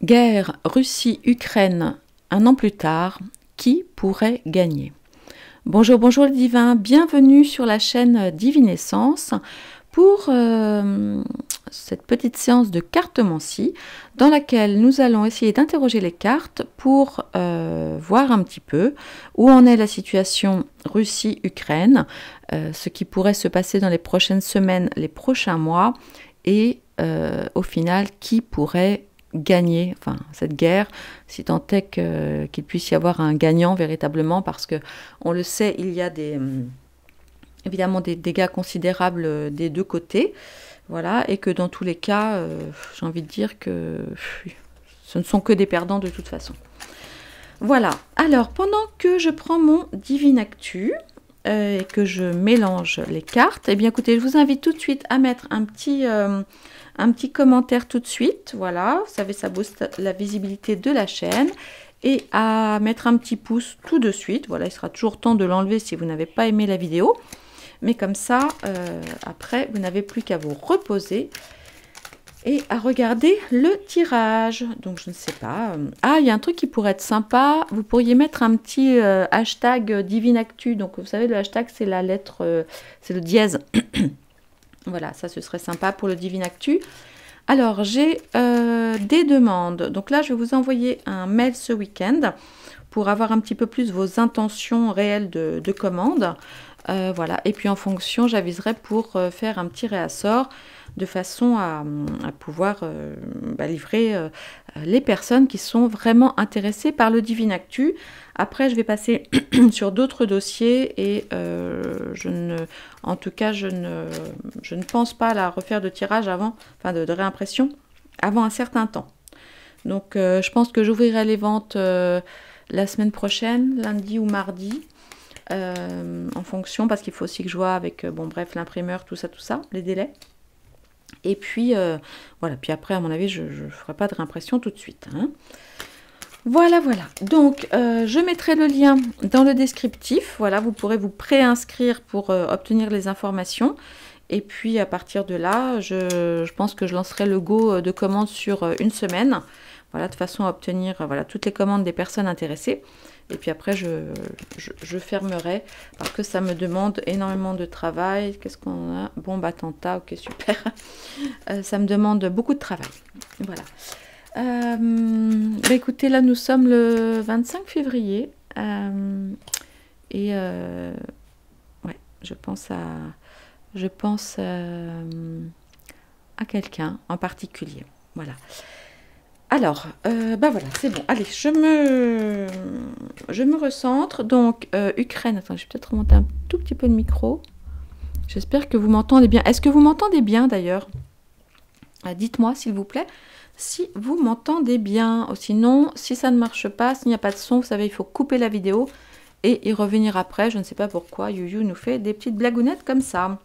Guerre Russie-Ukraine, un an plus tard, qui pourrait gagner? Bonjour, bonjour les divins, bienvenue sur la chaîne Divinescence pour cette petite séance de cartomancie dans laquelle nous allons essayer d'interroger les cartes pour voir un petit peu où en est la situation Russie-Ukraine, ce qui pourrait se passer dans les prochaines semaines, les prochains mois et au final qui pourrait gagner cette guerre, si tant est qu'il puisse y avoir un gagnant véritablement, parce que on le sait, il y a évidemment des dégâts considérables des deux côtés, voilà, et que dans tous les cas, j'ai envie de dire que ce ne sont que des perdants de toute façon. Voilà, alors pendant que je prends mon Divine Actu et que je mélange les cartes, eh bien écoutez, je vous invite tout de suite à mettre un petit commentaire tout de suite, voilà, vous savez, ça booste la visibilité de la chaîne, et à mettre un petit pouce tout de suite, voilà, il sera toujours temps de l'enlever si vous n'avez pas aimé la vidéo, mais comme ça, après, vous n'avez plus qu'à vous reposer et à regarder le tirage. Donc, je ne sais pas. Ah, il y a un truc qui pourrait être sympa. Vous pourriez mettre un petit hashtag Divine Actu. Donc, vous savez, le hashtag, c'est la lettre, c'est le dièse. Voilà, ça, ce serait sympa pour le Divine Actu. Alors, j'ai des demandes. Donc là, je vais vous envoyer un mail ce week-end pour avoir un petit peu plus vos intentions réelles de commande. Voilà, et puis en fonction, j'aviserai pour faire un petit réassort de façon à pouvoir livrer les personnes qui sont vraiment intéressées par le Divine Actu. Après, je vais passer sur d'autres dossiers et en tout cas, je ne pense pas la refaire de tirage avant, enfin de réimpression, avant un certain temps. Donc, je pense que j'ouvrirai les ventes la semaine prochaine, lundi ou mardi. En fonction, parce qu'il faut aussi que je vois avec bon bref l'imprimeur, tout ça, les délais, et puis voilà, puis après à mon avis je ne ferai pas de réimpression tout de suite, hein. Voilà, donc je mettrai le lien dans le descriptif, voilà, vous pourrez vous préinscrire pour obtenir les informations, et puis à partir de là je pense que je lancerai le go de commande sur une semaine, voilà, de façon à obtenir voilà, toutes les commandes des personnes intéressées. Et puis après, je fermerai parce que ça me demande énormément de travail. Qu'est-ce qu'on a? Bombe attentat, ok, super. Ça me demande beaucoup de travail. Voilà. Écoutez, là, nous sommes le 25 février. Ouais, je pense à quelqu'un en particulier. Voilà. Alors, voilà, c'est bon. Allez, je me recentre. Donc, Ukraine. Attends, je vais peut-être remonter un tout petit peu le micro. J'espère que vous m'entendez bien. Est-ce que vous m'entendez bien, d'ailleurs? Dites-moi, s'il vous plaît, si vous m'entendez bien. Sinon, si ça ne marche pas, s'il n'y a pas de son, vous savez, il faut couper la vidéo et y revenir après. Je ne sais pas pourquoi. Yuyu nous fait des petites blagounettes comme ça.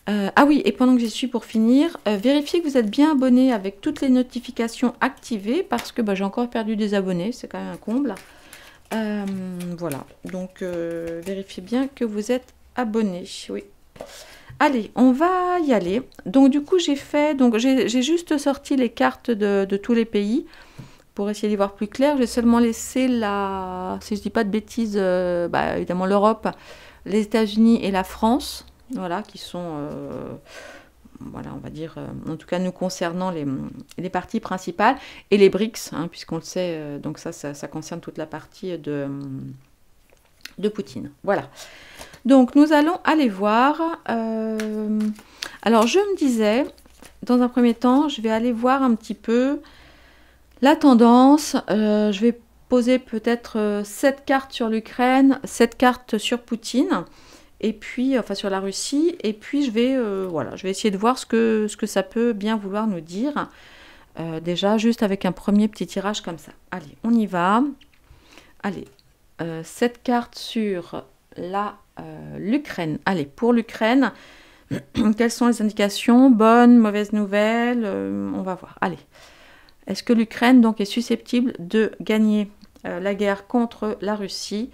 Ah oui, et pendant que j'y suis pour finir, vérifiez que vous êtes bien abonné avec toutes les notifications activées, parce que j'ai encore perdu des abonnés, c'est quand même un comble. Voilà, donc vérifiez bien que vous êtes abonné, oui. Allez, on va y aller. Donc du coup, j'ai juste sorti les cartes de tous les pays, pour essayer d'y voir plus clair. J'ai seulement laissé si je dis pas de bêtises, évidemment l'Europe, les États-Unis et la France. Voilà, qui sont, voilà, on va dire, en tout cas nous concernant les parties principales, et les BRICS, hein, puisqu'on le sait, donc ça concerne toute la partie de Poutine. Voilà, donc nous allons aller voir. Alors je me disais, dans un premier temps, je vais aller voir un petit peu la tendance. Je vais poser peut-être 7 cartes sur l'Ukraine, 7 cartes sur Poutine, et puis, enfin sur la Russie, et puis je vais essayer de voir ce que ça peut bien vouloir nous dire. Déjà, juste avec un premier petit tirage comme ça. Allez, on y va. Allez, 7 cartes sur l'Ukraine. Allez, pour l'Ukraine, quelles sont les indications? Bonnes, mauvaises nouvelles? On va voir. Allez, est-ce que l'Ukraine donc est susceptible de gagner la guerre contre la Russie?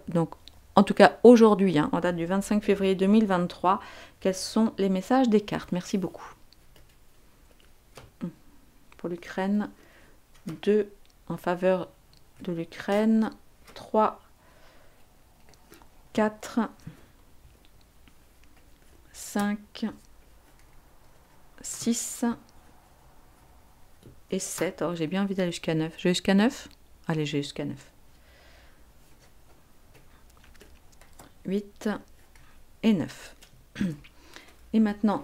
Donc, en tout cas aujourd'hui, hein, en date du 25 février 2023, quels sont les messages des cartes? Merci beaucoup. Pour l'Ukraine, 2 en faveur de l'Ukraine, 3, 4, 5, 6 et 7. Oh, j'ai bien envie d'aller jusqu'à 9. J'ai jusqu'à 9? Allez, j'ai jusqu'à 9. 8 et 9. Et maintenant,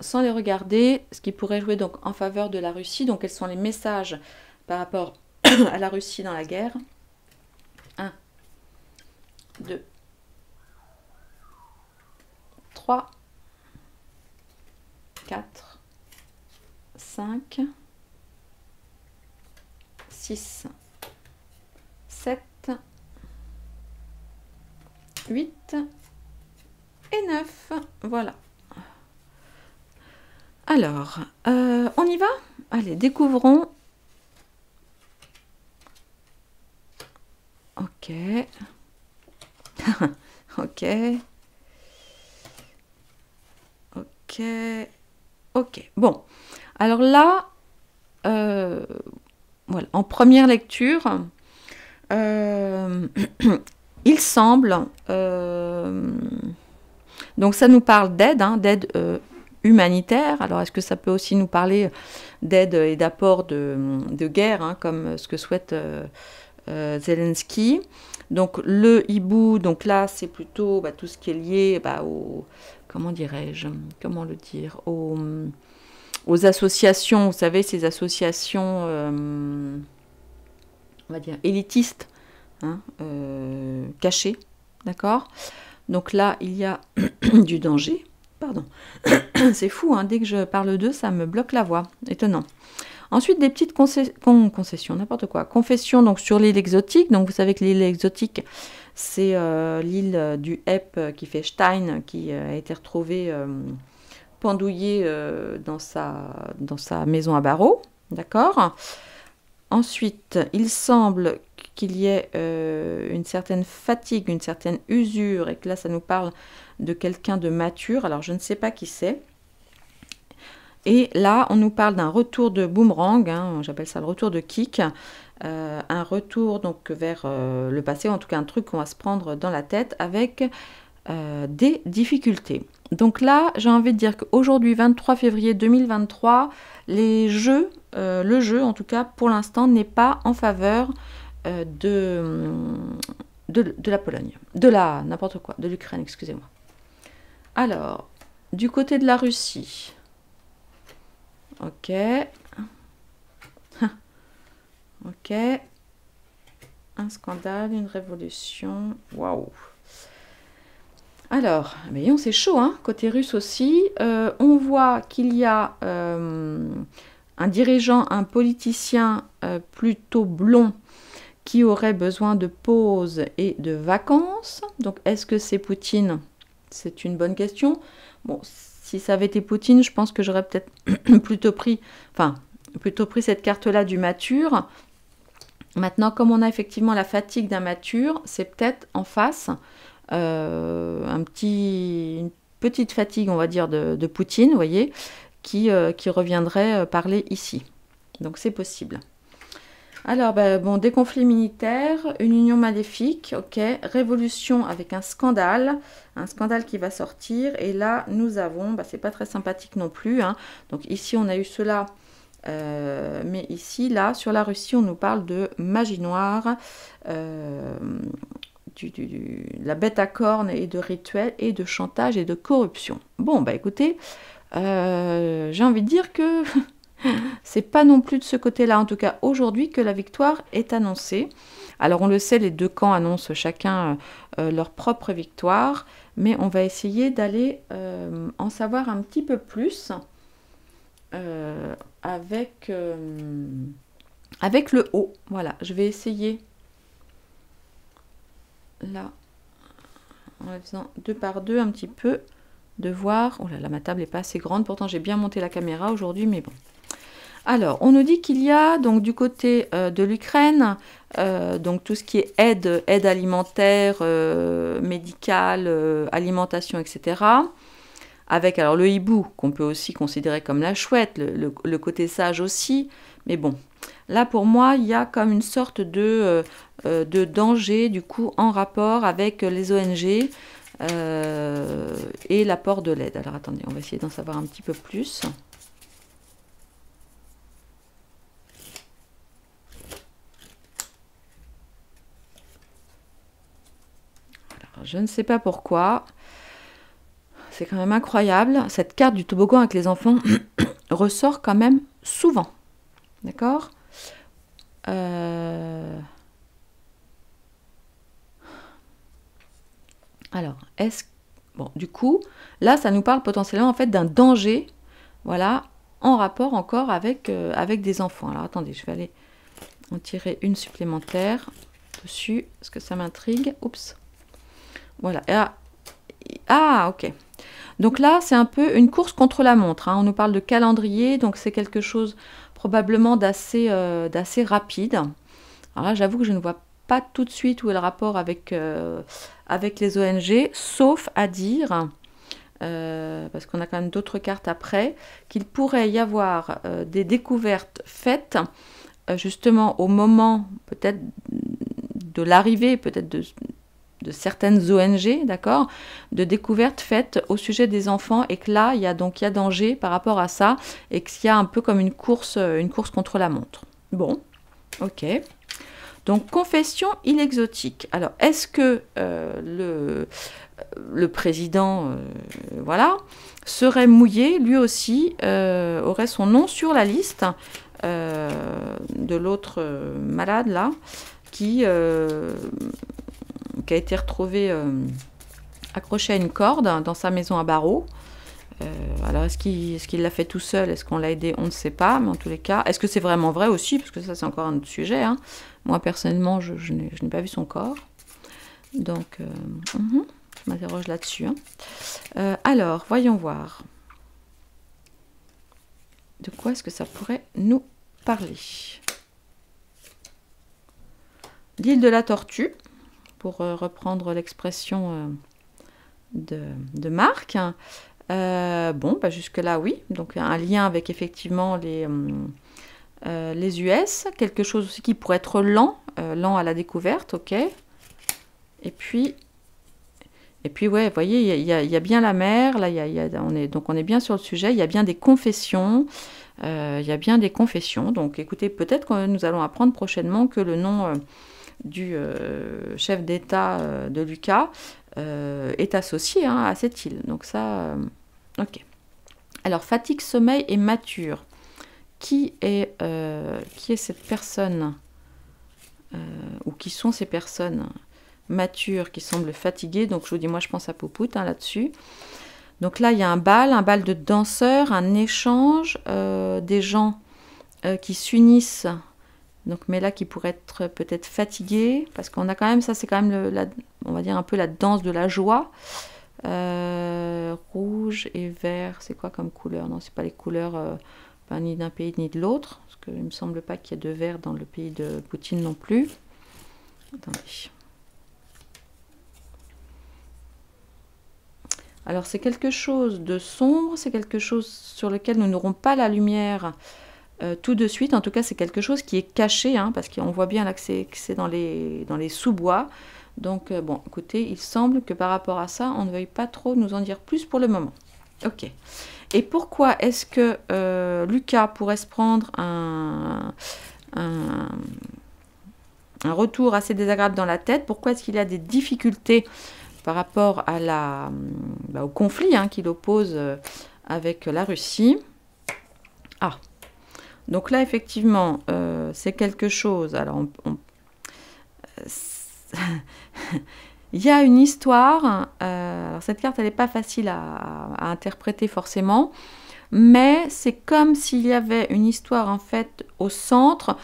sans les regarder, ce qui pourrait jouer donc en faveur de la Russie, donc quels sont les messages par rapport à la Russie dans la guerre? 1, 2, 3, 4, 5, 6, 7, 8 et 9. Voilà. Alors, on y va? Allez, découvrons. Ok. Ok. Ok. Ok. Bon. Alors là, voilà, en première lecture, il semble, donc ça nous parle d'aide, hein, d'aide humanitaire. Alors est-ce que ça peut aussi nous parler d'aide et d'apport de guerre, hein, comme ce que souhaite Zelensky. Donc le hibou, donc là c'est plutôt tout ce qui est lié au, comment dirais-je, comment le dire, aux associations, vous savez, ces associations, on va dire, élitistes, hein, cachées, d'accord? Donc là, il y a du danger, pardon, c'est fou, hein, dès que je parle d'eux, ça me bloque la voix, étonnant. Ensuite, des petites concessions, n'importe quoi. Confession donc, sur l'île exotique, donc vous savez que l'île exotique, c'est l'île du Hep qui fait Stein, qui a été retrouvée pendouillée dans sa maison à barreaux, d'accord? Ensuite, il semble qu'il y ait une certaine fatigue, une certaine usure, et que là, ça nous parle de quelqu'un de mature. Alors, je ne sais pas qui c'est. Et là, on nous parle d'un retour de boomerang, hein, j'appelle ça le retour de kick, un retour donc vers le passé, en tout cas un truc qu'on va se prendre dans la tête avec des difficultés. Donc là, j'ai envie de dire qu'aujourd'hui, 23 février 2023, le jeu, en tout cas pour l'instant, n'est pas en faveur de la Pologne, de l'Ukraine, excusez-moi. Alors, du côté de la Russie, ok, ok, un scandale, une révolution, waouh. Alors, voyons, c'est chaud, hein, côté russe aussi. On voit qu'il y a un dirigeant, un politicien plutôt blond qui aurait besoin de pause et de vacances. Donc, est-ce que c'est Poutine? C'est une bonne question. Bon, si ça avait été Poutine, je pense que j'aurais peut-être plutôt pris cette carte-là du mature. Maintenant, comme on a effectivement la fatigue d'un mature, c'est peut-être en face une petite fatigue, on va dire, de Poutine, vous voyez, qui reviendrait parler ici. Donc c'est possible. Alors, bon, des conflits militaires, une union maléfique, ok, révolution avec un scandale qui va sortir. Et là, nous avons, c'est pas très sympathique non plus, hein. Donc ici, on a eu cela, mais ici, là, sur la Russie, on nous parle de magie noire, la bête à cornes et de rituels et de chantage et de corruption. Bon, écoutez, j'ai envie de dire que c'est pas non plus de ce côté-là, en tout cas aujourd'hui, que la victoire est annoncée. Alors on le sait, les deux camps annoncent chacun leur propre victoire, mais on va essayer d'aller en savoir un petit peu plus avec le haut. Voilà, je vais essayer là, en le faisant 2 par 2 un petit peu, de voir. Oh là là, ma table n'est pas assez grande, pourtant j'ai bien monté la caméra aujourd'hui, mais bon. Alors, on nous dit qu'il y a donc du côté de l'Ukraine, donc tout ce qui est aide alimentaire, médicale, alimentation, etc. Avec alors le hibou, qu'on peut aussi considérer comme la chouette, le côté sage aussi, mais bon. Là, pour moi, il y a comme une sorte de danger, du coup, en rapport avec les ONG et l'apport de l'aide. Alors, attendez, on va essayer d'en savoir un petit peu plus. Alors, je ne sais pas pourquoi. C'est quand même incroyable. Cette carte du toboggan avec les enfants ressort quand même souvent. D'accord ? Alors, bon, du coup, là, ça nous parle potentiellement en fait d'un danger, voilà, en rapport encore avec, avec des enfants. Alors, attendez, je vais aller en tirer une supplémentaire dessus, parce que ça m'intrigue. Oups. Voilà. Ah, ok. Donc là, c'est un peu une course contre la montre, hein. On nous parle de calendrier, donc c'est quelque chose probablement d'assez rapide. Alors là, j'avoue que je ne vois pas tout de suite où est le rapport avec, avec les ONG, sauf à dire, parce qu'on a quand même d'autres cartes après, qu'il pourrait y avoir des découvertes faites justement au moment peut-être de l'arrivée, peut-être de certaines ONG, d'accord, de découvertes faites au sujet des enfants, et que là, il y a danger par rapport à ça, et qu'il y a un peu comme une course contre la montre. Bon, ok. Donc, confession inexotique. Alors, est-ce que le président, voilà, serait mouillé, lui aussi, aurait son nom sur la liste de l'autre malade, là, qui a été retrouvé accroché à une corde dans sa maison à barreaux. Alors, est-ce qu'il l'a fait tout seul? Est-ce qu'on l'a aidé? On ne sait pas, mais en tous les cas, est-ce que c'est vraiment vrai aussi? Parce que ça, c'est encore un autre sujet, hein. Moi, personnellement, je n'ai pas vu son corps. Donc, je m'interroge là-dessus, hein. Alors, voyons voir. De quoi est-ce que ça pourrait nous parler? L'île de la Tortue, pour reprendre l'expression de Marc. Bon, bah jusque-là, oui. Donc, un lien avec effectivement les US. Quelque chose aussi qui pourrait être lent à la découverte, ok. Et puis, ouais, vous voyez, il y a bien la mer. Là, on est bien sur le sujet. Il y a bien des confessions. Donc, écoutez, peut-être que nous allons apprendre prochainement que le nom du chef d'État de Lucas est associé, hein, à cette île. Donc ça, ok. Alors, fatigue, sommeil et mature. Qui est cette personne ou qui sont ces personnes matures qui semblent fatiguées? Donc, je vous dis, moi, je pense à Poupout, hein, là-dessus. Donc là, il y a un bal de danseurs, un échange, des gens qui s'unissent. Donc, mais là, qui pourrait être peut-être fatigué, parce qu'on a quand même, ça c'est quand même, on va dire un peu la danse de la joie. Rouge et vert, c'est quoi comme couleur? Non, c'est pas les couleurs ni d'un pays ni de l'autre, parce qu'il ne me semble pas qu'il y ait de vert dans le pays de Poutine non plus. Attendez. Alors, c'est quelque chose de sombre, c'est quelque chose sur lequel nous n'aurons pas la lumière tout de suite. En tout cas, c'est quelque chose qui est caché, hein, parce qu'on voit bien là que c'est dans les sous-bois. Donc, bon, écoutez, il semble que par rapport à ça, on ne veuille pas trop nous en dire plus pour le moment. Ok. Et pourquoi est-ce que Lucas pourrait se prendre un retour assez désagréable dans la tête? Pourquoi est-ce qu'il a des difficultés par rapport à au conflit, hein, qu'il oppose avec la Russie? Ah, donc là, effectivement, c'est quelque chose. Alors, il y a une histoire. Alors cette carte, elle n'est pas facile à interpréter forcément, mais c'est comme s'il y avait une histoire en fait au centre.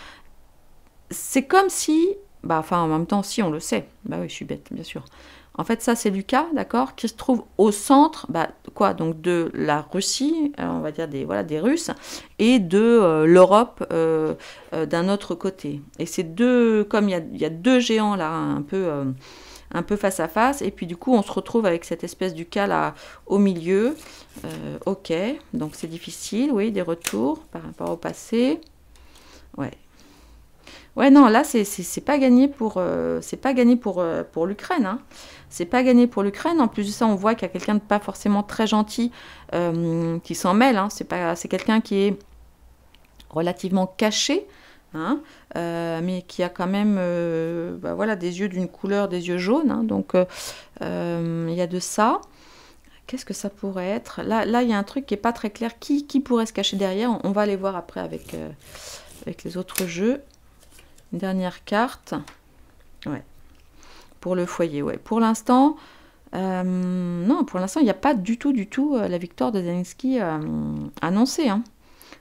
C'est comme si, en même temps, si on le sait. Bah oui, je suis bête, bien sûr. En fait, ça, c'est Lucas, d'accord, qui se trouve au centre, donc de la Russie, on va dire des Russes, et de l'Europe d'un autre côté. Et c'est comme il y a deux géants là, un peu face à face, et puis du coup, on se retrouve avec cette espèce du cas là au milieu. Ok, donc c'est difficile, oui, des retours par rapport au passé. Ouais. Ouais, non, là, c'est pas gagné pour l'Ukraine, hein. C'est pas gagné pour l'Ukraine. En plus de ça, on voit qu'il y a quelqu'un de pas forcément très gentil qui s'en mêle, hein. C'est quelqu'un qui est relativement caché, hein, mais qui a quand même bah, voilà, des yeux d'une couleur, des yeux jaunes, hein. Donc, il y a de ça. Qu'est-ce que ça pourrait être? Là, il y a un truc qui est pas très clair. Qui pourrait se cacher derrière? On va aller voir après avec les autres jeux. Une dernière carte. Ouais. Pour le foyer, ouais. Pour l'instant, non, pour l'instant, il n'y a pas du tout la victoire de Zelensky annoncée, hein.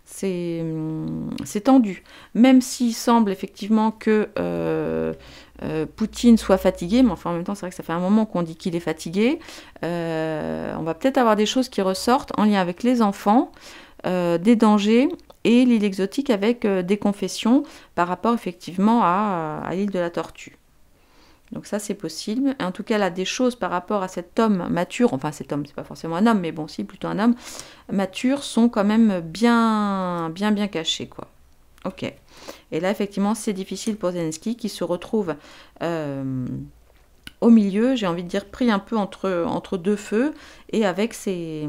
C'est tendu. Même s'il semble effectivement que Poutine soit fatigué, mais enfin en même temps, c'est vrai que ça fait un moment qu'on dit qu'il est fatigué. On va peut-être avoir des choses qui ressortent en lien avec les enfants, des dangers et l'île exotique avec des confessions par rapport effectivement à l'île de la Tortue. Donc ça, c'est possible. Et en tout cas, là, des choses par rapport à cet homme mature, enfin cet homme, c'est pas forcément un homme, mais bon, si, plutôt un homme mature, sont quand même bien cachées, quoi. Ok. Et là, effectivement, c'est difficile pour Zelensky qui se retrouve au milieu, j'ai envie de dire, pris un peu entre deux feux, et avec ces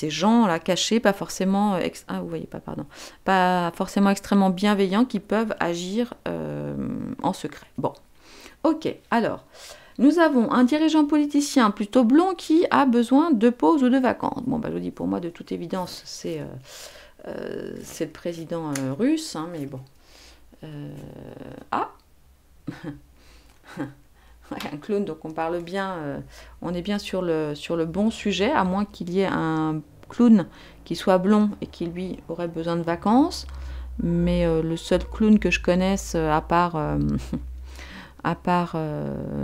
gens là cachés, pas forcément vous voyez pas, pardon, pas forcément extrêmement bienveillants qui peuvent agir en secret. Bon, ok. Alors, nous avons un dirigeant politicien plutôt blond qui a besoin de pause ou de vacances. Bon, bah je vous dis, pour moi, de toute évidence, c'est le président russe, hein, mais bon. Ah. Un clown, donc on parle bien, on est bien sur le bon sujet, à moins qu'il y ait un clown qui soit blond et qui lui aurait besoin de vacances. Mais le seul clown que je connaisse, à part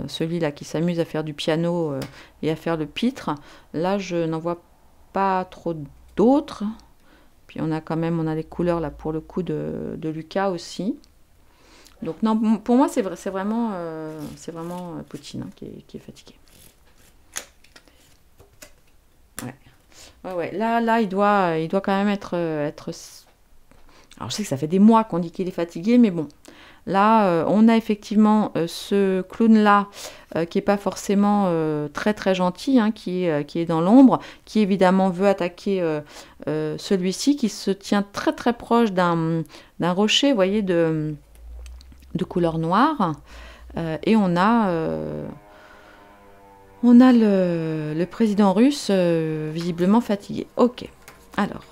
celui-là qui s'amuse à faire du piano et à faire le pitre, là je n'en vois pas trop d'autres. Puis on a les couleurs là pour le coup de Lucas aussi. Donc non, pour moi, c'est vraiment Poutine, hein, qui est fatigué. Ouais. Ouais. Là, il doit quand même être. Alors, je sais que ça fait des mois qu'on dit qu'il est fatigué, mais bon. Là, on a effectivement ce clown-là qui n'est pas forcément très très gentil, hein, qui est dans l'ombre, qui évidemment veut attaquer celui-ci, qui se tient très très proche d'un rocher, vous voyez, de couleur noire, et on a le président russe visiblement fatigué. Ok, alors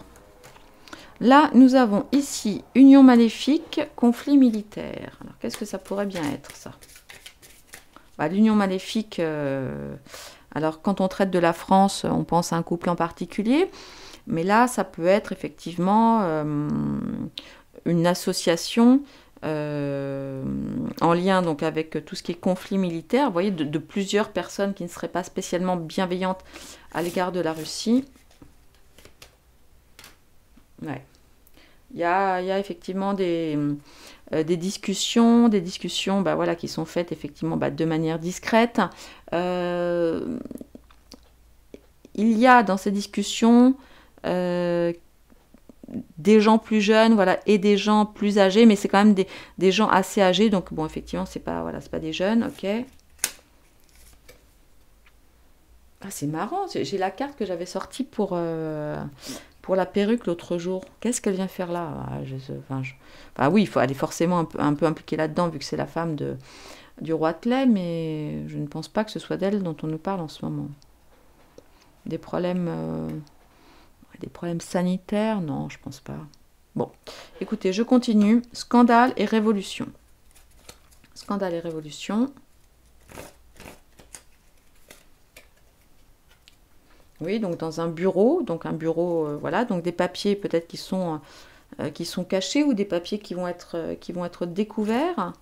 là nous avons ici union maléfique, conflit militaire. Alors qu'est-ce que ça pourrait bien être, ça? Bah, l'union maléfique, alors quand on traite de la France, on pense à un couple en particulier, mais là ça peut être effectivement une association en lien donc avec tout ce qui est conflit militaire, vous voyez, de plusieurs personnes qui ne seraient pas spécialement bienveillantes à l'égard de la Russie. Ouais. Il y a effectivement des discussions, bah, voilà, qui sont faites effectivement de manière discrète. Il y a dans ces discussions des gens plus jeunes, voilà, et des gens plus âgés, mais c'est quand même des gens assez âgés, donc bon, effectivement, c'est pas des jeunes, ok. Ah, c'est marrant, j'ai la carte que j'avais sortie pour la perruque l'autre jour. Qu'est-ce qu'elle vient faire là? Oui, elle est forcément un peu impliquée là-dedans, vu que c'est la femme du roi Tlay, mais je ne pense pas que ce soit d'elle dont on nous parle en ce moment. Des problèmes sanitaires? Non, je pense pas. Bon, écoutez, je continue. Scandale et révolution. Scandale et révolution. Oui, donc dans un bureau, voilà, donc des papiers peut-être qui sont cachés, ou des papiers qui vont être découverts.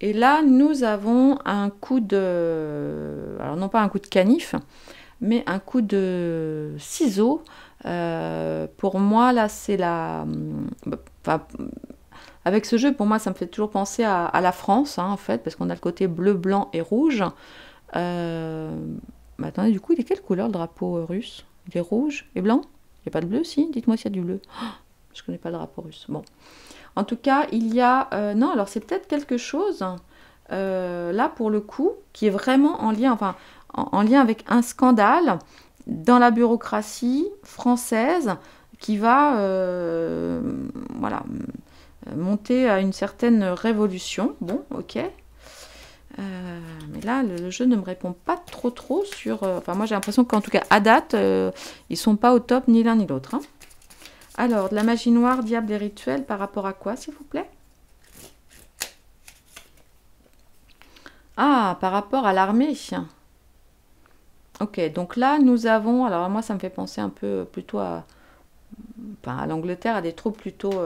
Et là, nous avons un coup de... Alors, non pas un coup de canif, mais un coup de ciseau. Pour moi, là, c'est la... Enfin, avec ce jeu, pour moi, ça me fait toujours penser à la France, hein, en fait, parce qu'on a le côté bleu, blanc et rouge. Mais attendez, du coup, il est quelle couleur le drapeau russe? Il est rouge et blanc? Il n'y a pas de bleu, si? Dites-moi s'il y a du bleu. Oh, je ne connais pas le drapeau russe. Bon. En tout cas, il y a... non, alors c'est peut-être quelque chose, là, pour le coup, qui est vraiment en lien, enfin, en lien avec un scandale dans la bureaucratie française qui va, voilà, monter à une certaine révolution. Bon, ok. Mais là, le jeu ne me répond pas trop sur... enfin, moi, j'ai l'impression qu'en tout cas, à date, ils sont pas au top, ni l'un ni l'autre. Hein. Alors, de la magie noire, diable et rituel, par rapport à quoi, s'il vous plaît? Ah, par rapport à l'armée. Ok, donc là, nous avons... Alors, moi, ça me fait penser un peu plutôt à... Enfin, à l'Angleterre, à des troupes plutôt...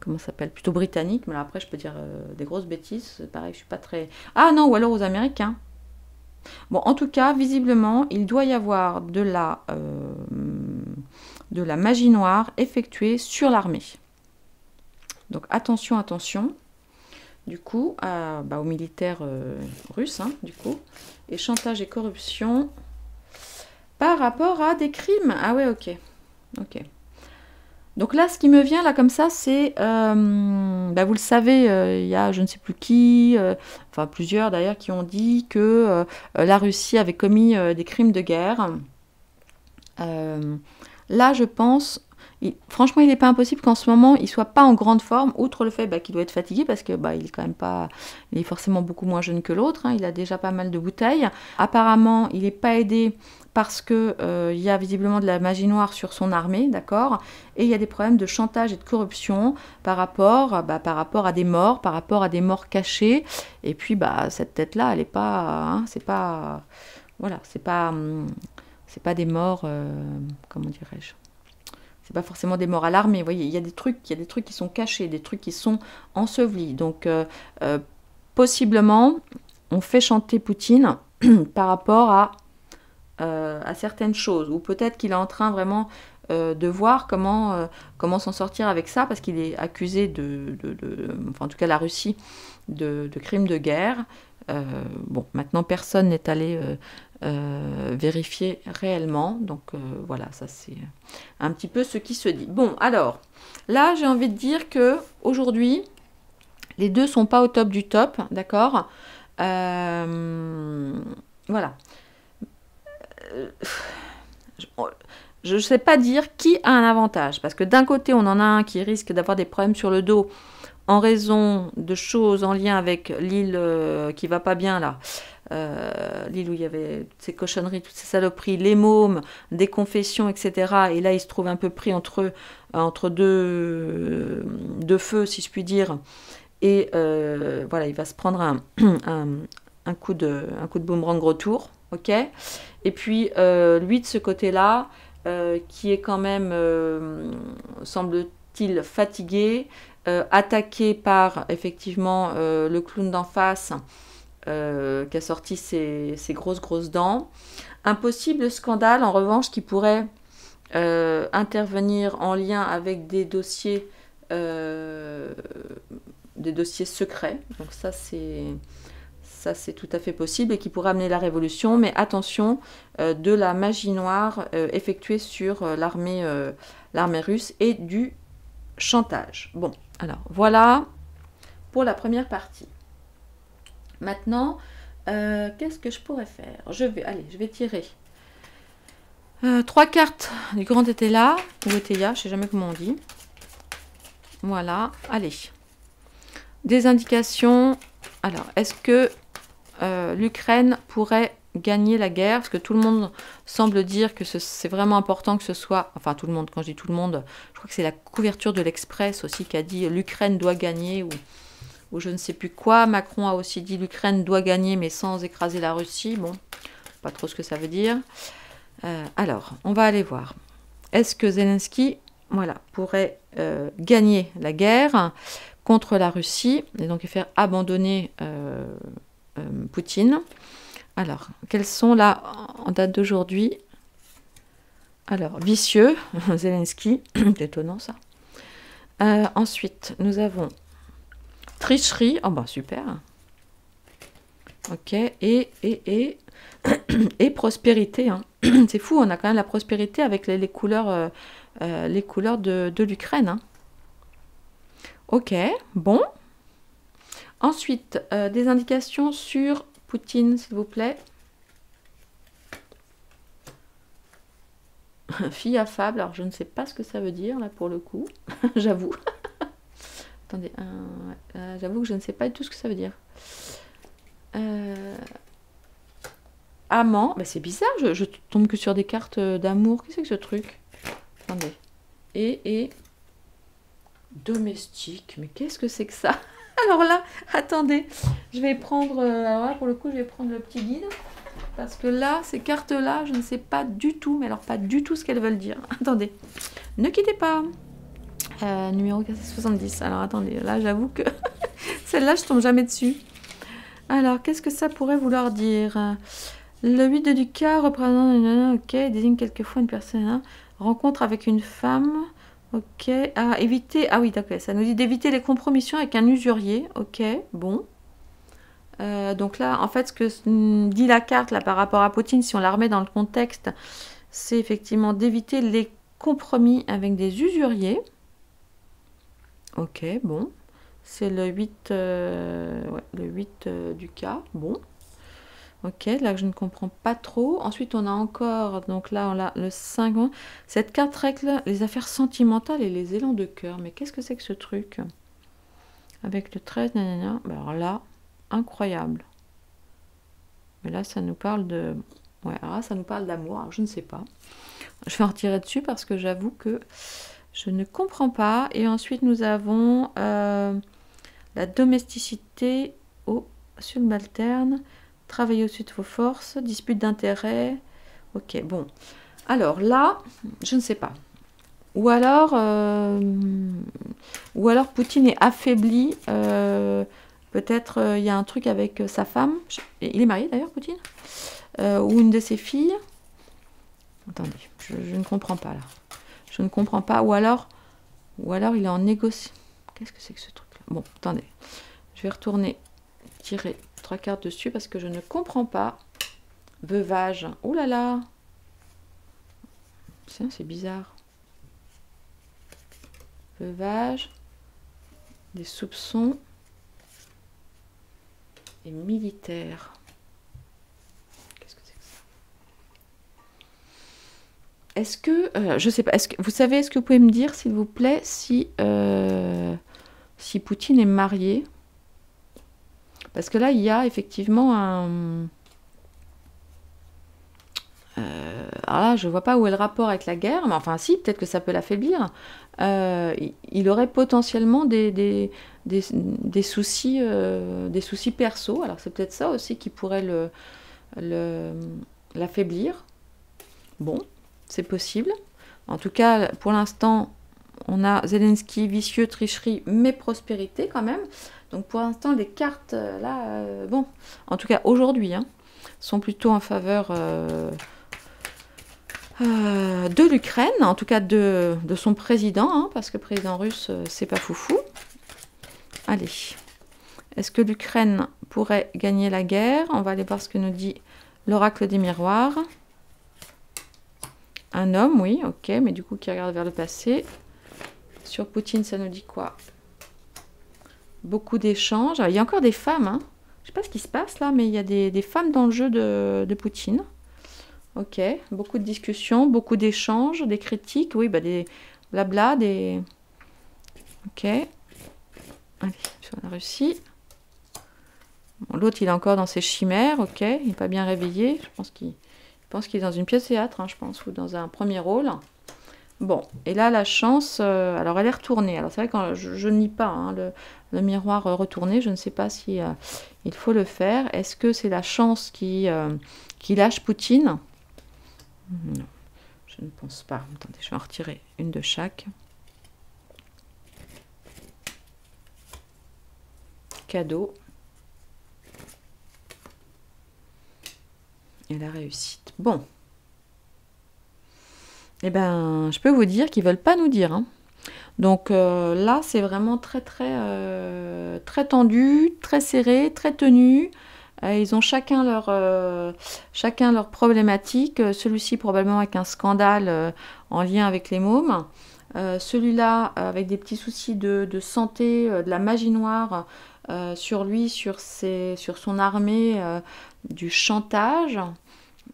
comment ça s'appelle? Plutôt britanniques. Mais là, après, je peux dire des grosses bêtises. Pareil, je suis pas très... Ah non, ou alors aux Américains. Bon, en tout cas, visiblement, il doit y avoir de la magie noire effectuée sur l'armée. Donc, attention, attention. Du coup, aux militaires russes, hein, du coup. Et chantage et corruption par rapport à des crimes. Ah ouais, ok. Ok. Donc là, ce qui me vient là comme ça, c'est, vous le savez, il y a je ne sais plus qui, enfin plusieurs d'ailleurs, qui ont dit que la Russie avait commis des crimes de guerre. Là, je pense, franchement, il n'est pas impossible qu'en ce moment, il soit pas en grande forme, outre le fait qu'il doit être fatigué, parce que il est quand même pas, il est forcément beaucoup moins jeune que l'autre, hein, il a déjà pas mal de bouteilles. Apparemment, il n'est pas aidé parce que il y a visiblement de la magie noire sur son armée, d'accord, et il y a des problèmes de chantage et de corruption par rapport à des morts, par rapport à des morts cachées, et puis cette tête-là, elle est pas, hein, c'est pas, voilà, c'est pas des morts, comment dirais-je, c'est pas forcément des morts à l'armée, vous voyez, il y a des trucs qui sont cachés, des trucs qui sont ensevelis, donc possiblement, on fait chanter Poutine par rapport à certaines choses, ou peut-être qu'il est en train vraiment de voir comment s'en sortir avec ça, parce qu'il est accusé enfin en tout cas la Russie, de crimes de guerre. Bon, maintenant personne n'est allé vérifier réellement, donc voilà, ça c'est un petit peu ce qui se dit. Bon, alors, là j'ai envie de dire que aujourd'hui, les deux sont pas au top du top, d'accord, voilà. Je ne sais pas dire qui a un avantage, parce que d'un côté, on en a un qui risque d'avoir des problèmes sur le dos en raison de choses en lien avec l'île qui va pas bien là, l'île où il y avait ces cochonneries, toutes ces saloperies, les mômes, des confessions, etc. Et là, il se trouve un peu pris entre deux feux, si je puis dire. Et voilà, il va se prendre un coup de boomerang retour, ok. Et puis lui de ce côté-là, qui est quand même, semble-t-il, fatigué, attaqué par effectivement le clown d'en face, qui a sorti ses grosses dents. Un possible scandale, en revanche, qui pourrait intervenir en lien avec des dossiers secrets. Donc ça c'est tout à fait possible et qui pourrait amener la révolution, mais attention, de la magie noire effectuée sur l'armée russe et du chantage. Bon, alors voilà pour la première partie. Maintenant, qu'est-ce que je pourrais faire? Je vais tirer 3 cartes du grand Étéla, ou Étéia, je ne sais jamais comment on dit. Voilà, allez. Des indications. Alors, est-ce que l'Ukraine pourrait gagner la guerre? Parce que tout le monde semble dire que c'est vraiment important que ce soit... Enfin, tout le monde, quand je dis tout le monde, je crois que c'est la couverture de l'Express aussi qui a dit l'Ukraine doit gagner, ou je ne sais plus quoi. Macron a aussi dit l'Ukraine doit gagner, mais sans écraser la Russie. Bon, pas trop ce que ça veut dire. Alors, on va aller voir. Est-ce que Zelensky, voilà, pourrait gagner la guerre contre la Russie, et donc faire abandonner Poutine? Alors, quels sont là, en date d'aujourd'hui? Alors, vicieux, Zelensky, c'est étonnant ça. Ensuite, nous avons tricherie, oh bah super. Ok, et prospérité, hein. C'est fou, on a quand même la prospérité avec les couleurs, de l'Ukraine. Hein. Ok, bon. Ensuite, des indications sur Poutine, s'il vous plaît. Fille affable, alors je ne sais pas ce que ça veut dire, là, pour le coup. J'avoue. Attendez, j'avoue que je ne sais pas du tout ce que ça veut dire. Amant, bah, c'est bizarre, je tombe que sur des cartes d'amour. Qu'est-ce que c'est que ce truc? Attendez. Et domestique, mais qu'est-ce que c'est que ça? Alors là, attendez, je vais prendre, alors là, pour le coup, je vais prendre le petit guide. Parce que là, ces cartes-là, je ne sais pas du tout, mais alors pas du tout ce qu'elles veulent dire. Attendez, ne quittez pas. Numéro 470. Alors attendez, là, j'avoue que celle-là, je tombe jamais dessus. Alors, qu'est-ce que ça pourrait vouloir dire? Le 8 de Ducat représente, ok, désigne quelquefois une personne, rencontre avec une femme, ok, éviter, oui, d'accord, ça nous dit d'éviter les compromissions avec un usurier, ok, bon. Donc là, en fait, ce que dit la carte là par rapport à Poutine, si on la remet dans le contexte, c'est effectivement d'éviter les compromis avec des usuriers. Ok, bon. C'est le 8, le 8 du cas, bon. Ok, là que je ne comprends pas trop. Ensuite, on a encore, donc là, on a le 5. Cette carte règle les affaires sentimentales et les élans de cœur. Mais qu'est-ce que c'est que ce truc? Avec le 13, nanana. Ben alors là, incroyable. Mais là, ça nous parle de... Ouais, alors là, ça nous parle d'amour. Je ne sais pas. Je vais en retirer dessus parce que j'avoue que je ne comprends pas. Et ensuite, nous avons la domesticité au subalterne. Travailler au-dessus de vos forces. Dispute d'intérêt. Ok, bon. Alors là, je ne sais pas. Ou alors Poutine est affaibli. Peut-être il y a un truc avec sa femme. Il est marié d'ailleurs, Poutine, ou une de ses filles. Attendez, je ne comprends pas là. Je ne comprends pas. Ou alors il est en négociation. Qu'est-ce que c'est que ce truc-là? Bon, attendez. Je vais retourner tirer 3 cartes dessus parce que je ne comprends pas. Veuvage. Oh là là. C'est bizarre. Veuvage. Des soupçons. Et militaire. Qu'est-ce que c'est que ça? Est-ce que... je sais pas. Vous savez, est-ce que vous pouvez me dire, s'il vous plaît, si Poutine est marié? Parce que là, il y a effectivement un... alors là, je ne vois pas où est le rapport avec la guerre, mais enfin si, peut-être que ça peut l'affaiblir. Il aurait potentiellement des soucis perso. Alors c'est peut-être ça aussi qui pourrait l'affaiblir. Bon, c'est possible. En tout cas, pour l'instant, on a Zelensky, vicieux, tricherie, mais prospérité quand même. Donc pour l'instant, les cartes, là, bon, en tout cas aujourd'hui, sont plutôt en faveur... de l'Ukraine, en tout cas de son président, parce que le président russe, c'est pas foufou. Allez, est-ce que l'Ukraine pourrait gagner la guerre? On va aller voir ce que nous dit l'oracle des miroirs. Un homme, oui, ok, mais du coup qui regarde vers le passé. Sur Poutine, ça nous dit quoi? Beaucoup d'échanges. Il y a encore des femmes, je sais pas ce qui se passe là, mais il y a des femmes dans le jeu de Poutine. Ok, beaucoup de discussions, beaucoup d'échanges, des critiques, oui, des blabla, des... Ok. Allez, sur la Russie. Bon, l'autre, il est encore dans ses chimères, ok, il n'est pas bien réveillé. Je pense qu'il est dans une pièce théâtre, je pense, ou dans un premier rôle. Bon, et là, la chance, alors elle est retournée. Alors c'est vrai que je ne lis pas le miroir retourné, je ne sais pas si il faut le faire. Est-ce que c'est la chance qui lâche Poutine? Non, je ne pense pas. Attendez, je vais en retirer une de chaque. Cadeau. Et la réussite. Bon. Eh ben, je peux vous dire qu'ils ne veulent pas nous dire. Donc là, c'est vraiment très, très, très tendu, très serré, très tenu. Ils ont chacun leur problématique. Celui-ci probablement avec un scandale en lien avec les mômes. Celui-là avec des petits soucis de santé, de la magie noire sur lui, sur son armée, du chantage,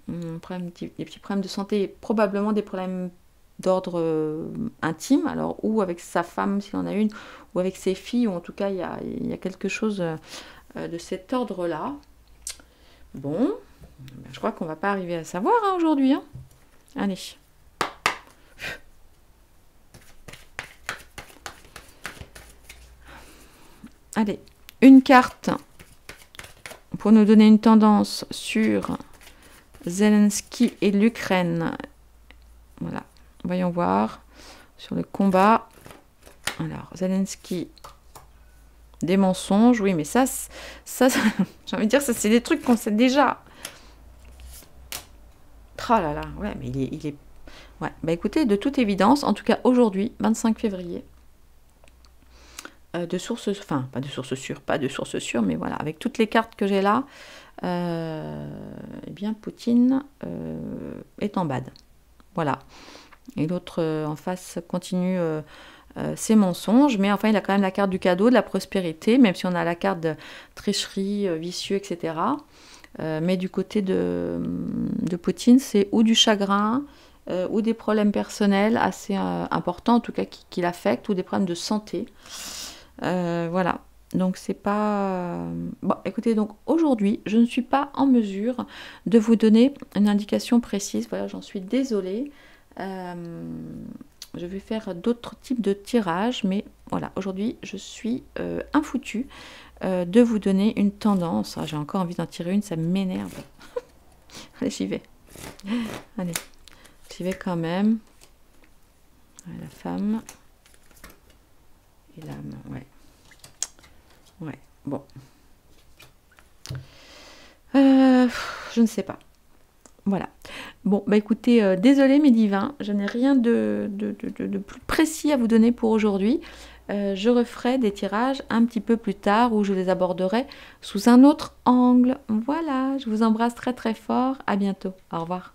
des petits problèmes de santé, probablement des problèmes d'ordre intime, alors ou avec sa femme s'il en a une, ou avec ses filles, ou en tout cas il y a quelque chose de cet ordre-là. Bon, je crois qu'on va pas arriver à savoir hein, aujourd'hui. Hein. Allez. Allez, une carte pour nous donner une tendance sur Zelensky et l'Ukraine. Voilà, voyons voir sur le combat. Alors, Zelensky, des mensonges, oui, mais ça j'ai envie de dire, ça c'est des trucs qu'on sait déjà. Oh là là, ouais, mais il est... Ouais, bah écoutez, de toute évidence, en tout cas aujourd'hui, 25 février, de sources, enfin, pas de sources sûres, mais voilà, avec toutes les cartes que j'ai là, eh bien, Poutine est en bad. Voilà. Et l'autre en face continue ses mensonges, mais enfin, il a quand même la carte du cadeau, de la prospérité, même si on a la carte de tricherie, vicieux, etc. Mais du côté de Poutine, c'est ou du chagrin, ou des problèmes personnels assez importants, en tout cas qui l'affectent, ou des problèmes de santé. Voilà. Donc c'est pas... Bon, écoutez, donc aujourd'hui, je ne suis pas en mesure de vous donner une indication précise. Voilà, j'en suis désolée. Je vais faire d'autres types de tirages, mais voilà, aujourd'hui, je suis infoutue de vous donner une tendance. Ah, j'ai encore envie d'en tirer une, ça m'énerve. Allez, j'y vais. Allez, j'y vais quand même. La femme et l'âme, ouais. Ouais, bon. Je ne sais pas. Voilà. Bon, bah écoutez, désolé mes divins, je n'ai rien de plus précis à vous donner pour aujourd'hui. Je referai des tirages un petit peu plus tard où je les aborderai sous un autre angle. Voilà, je vous embrasse très très fort. À bientôt. Au revoir.